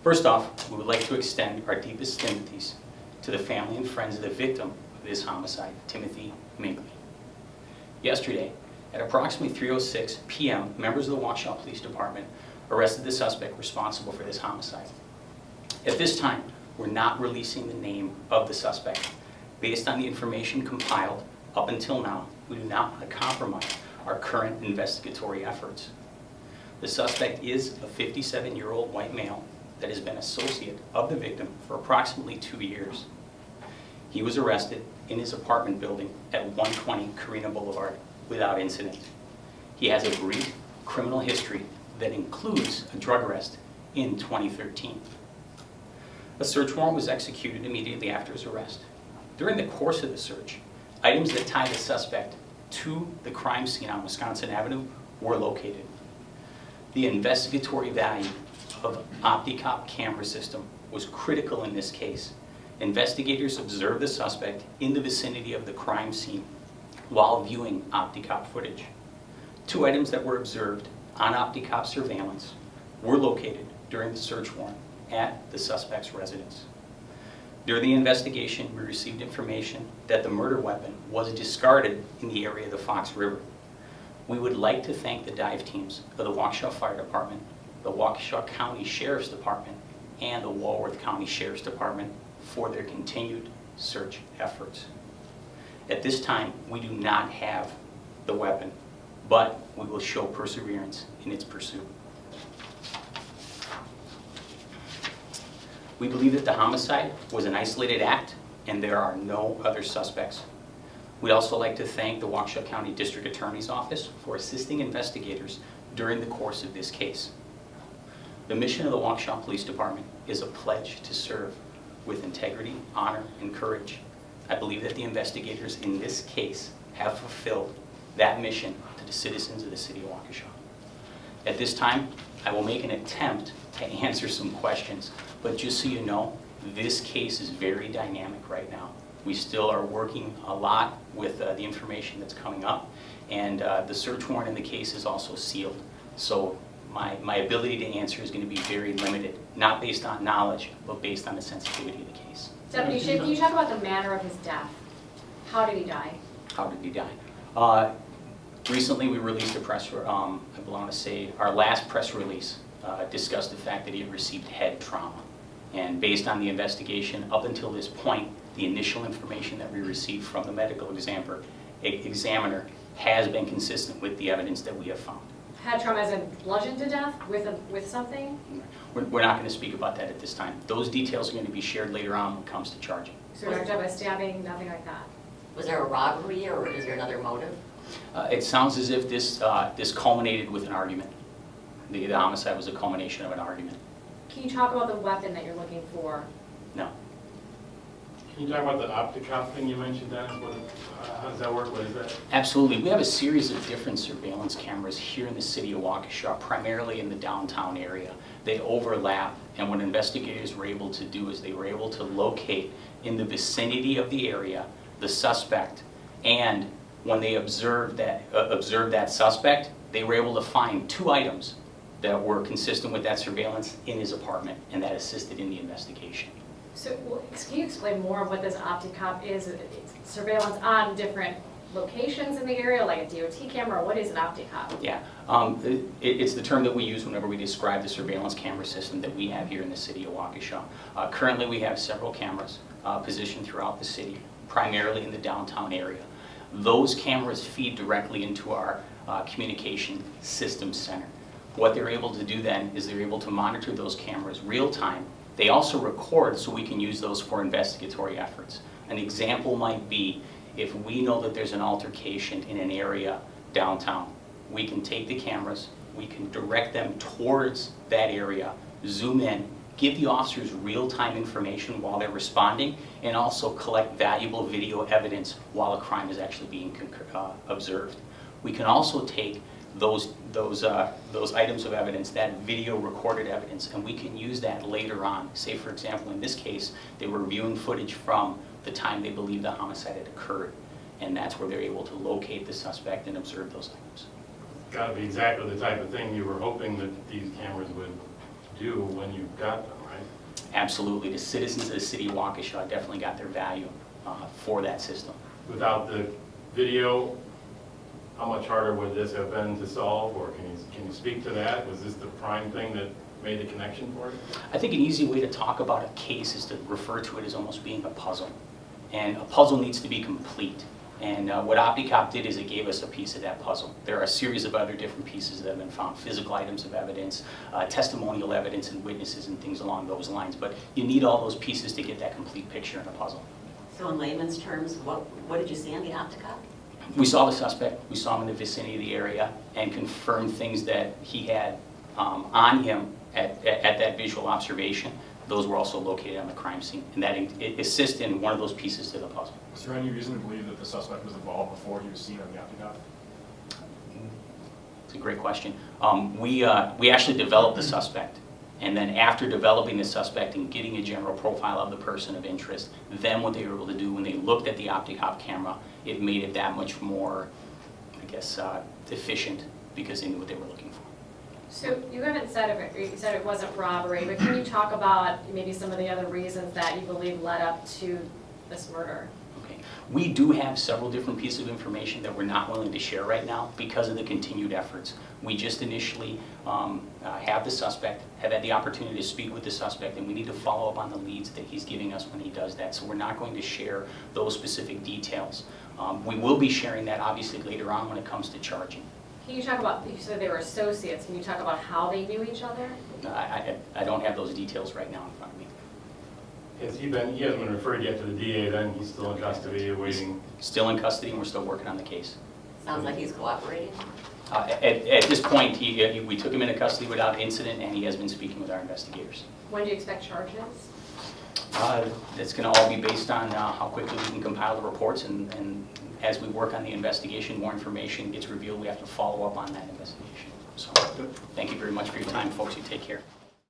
First off, we would like to extend our deepest sympathies to the family and friends of the victim of this homicide, Timothy Minkley. Yesterday, at approximately 3:06 p.m., members of the Waukesha Police Department arrested the suspect responsible for this homicide. At this time, we're not releasing the name of the suspect. Based on the information compiled up until now, we do not want to compromise our current investigatory efforts. The suspect is a 57-year-old white male that has been associate of the victim for approximately 2 years. He was arrested in his apartment building at 120 Carina Boulevard without incident. He has a brief criminal history that includes a drug arrest in 2013. A search warrant was executed immediately after his arrest. During the course of the search, items that tie the suspect to the crime scene on Wisconsin Avenue were located. The investigatory value of OptiCop camera system was critical in this case. Investigators observed the suspect in the vicinity of the crime scene while viewing OptiCop footage. 2 items that were observed on OptiCop surveillance were located during the search warrant at the suspect's residence. During the investigation, we received information that the murder weapon was discarded in the area of the Fox River. We would like to thank the dive teams of the Waukesha Fire Department, the Waukesha County Sheriff's Department, and the Walworth County Sheriff's Department for their continued search efforts. At this time, we do not have the weapon, but we will show perseverance in its pursuit. We believe that the homicide was an isolated act and there are no other suspects. We'd also like to thank the Waukesha County District Attorney's Office for assisting investigators during the course of this case. The mission of the Waukesha Police Department is a pledge to serve with integrity, honor, and courage. I believe that the investigators in this case have fulfilled that mission to the citizens of the city of Waukesha. At this time, I will make an attempt to answer some questions, but just so you know, this case is very dynamic right now. We still are working a lot with the information that's coming up, and the search warrant in the case is also sealed. So my ability to answer is going to be very limited, not based on knowledge, but based on the sensitivity of the case. Deputy Ship, can you talk about the manner of his death? How did he die? How did he die? Recently we released a press, I want to say our last press release discussed the fact that he had received head trauma. And based on the investigation up until this point, the initial information that we received from the medical examiner has been consistent with the evidence that we have found. Head trauma as in bludgeoned to death with something? We're not going to speak about that at this time. Those details are going to be shared later on when it comes to charging. So you're not talking about stabbing, nothing like that? Was there a robbery or is there another motive? It sounds as if this culminated with an argument. The homicide was a culmination of an argument. Can you talk about the weapon that you're looking for? No. Can you talk about the OptiCop thing you mentioned, Dennis? How does that work? What is that? Absolutely. We have a series of different surveillance cameras here in the city of Waukesha, primarily in the downtown area. They overlap, and what investigators were able to do is they were able to locate in the vicinity of the area the suspect, and when they observed that suspect, they were able to find 2 items that were consistent with that surveillance in his apartment, and that assisted in the investigation. So can you explain more of what this OptiCop is? It's surveillance on different locations in the area, like a DOT camera, or what is an OptiCop? Yeah, it's the term that we use whenever we describe the surveillance camera system that we have here in the city of Waukesha. Currently we have several cameras positioned throughout the city, primarily in the downtown area. Those cameras feed directly into our communication systems center. What they're able to do then is they're able to monitor those cameras real time. They also record so we can use those for investigatory efforts. An example might be if we know that there's an altercation in an area downtown, we can take the cameras, we can direct them towards that area, zoom in, give the officers real-time information while they're responding, and also collect valuable video evidence while a crime is actually being observed. We can also take those items of evidence, that video recorded evidence, and we can use that later on. Say, for example, in this case, they were viewing footage from the time they believe the homicide had occurred, and that's where they're able to locate the suspect and observe those items. It's got to be exactly the type of thing you were hoping that these cameras would do when you got them, right? Absolutely. The citizens of the city of Waukesha definitely got their value for that system. Without the video, how much harder would this have been to solve, or can you speak to that? Was this the prime thing that made the connection for you? I think an easy way to talk about a case is to refer to it as almost being a puzzle. And a puzzle needs to be complete. And what OptiCop did is it gave us a piece of that puzzle. There are a series of other different pieces that have been found, physical items of evidence, testimonial evidence and witnesses and things along those lines. But you need all those pieces to get that complete picture in a puzzle. So in layman's terms, what did you see on the OptiCop? We saw the suspect, we saw him in the vicinity of the area, and confirmed things that he had on him at that visual observation. Those were also located on the crime scene, and that it assists in one of those pieces to the puzzle. Was there any reason to believe that the suspect was involved before he was seen on the OptiCop? It's a great question. We actually developed the suspect, and then after developing the suspect and getting a general profile of the person of interest, then what they were able to do when they looked at the OptiCop camera, it made it that much more, I guess, efficient, because they knew what they were looking for. So you haven't said you said it wasn't robbery, but can you talk about maybe some of the other reasons that you believe led up to this murder? Okay. We do have several different pieces of information that we're not willing to share right now because of the continued efforts. We just initially have the suspect, have had the opportunity to speak with the suspect, and we need to follow up on the leads that he's giving us when he does that. So we're not going to share those specific details. We will be sharing that obviously later on when it comes to charging. Can you talk about, you said they were associates, can you talk about how they knew each other? I don't have those details right now in front of me. He hasn't been referred yet to the DA then? He's still in custody awaiting? Still in custody, and we're still working on the case. Sounds like he's cooperating. At this point, we took him into custody without incident, and he has been speaking with our investigators. When do you expect charges? It's going to all be based on how quickly we can compile the reports, and as we work on the investigation, more information gets revealed. We have to follow up on that investigation. So, thank you very much for your time, folks. You take care.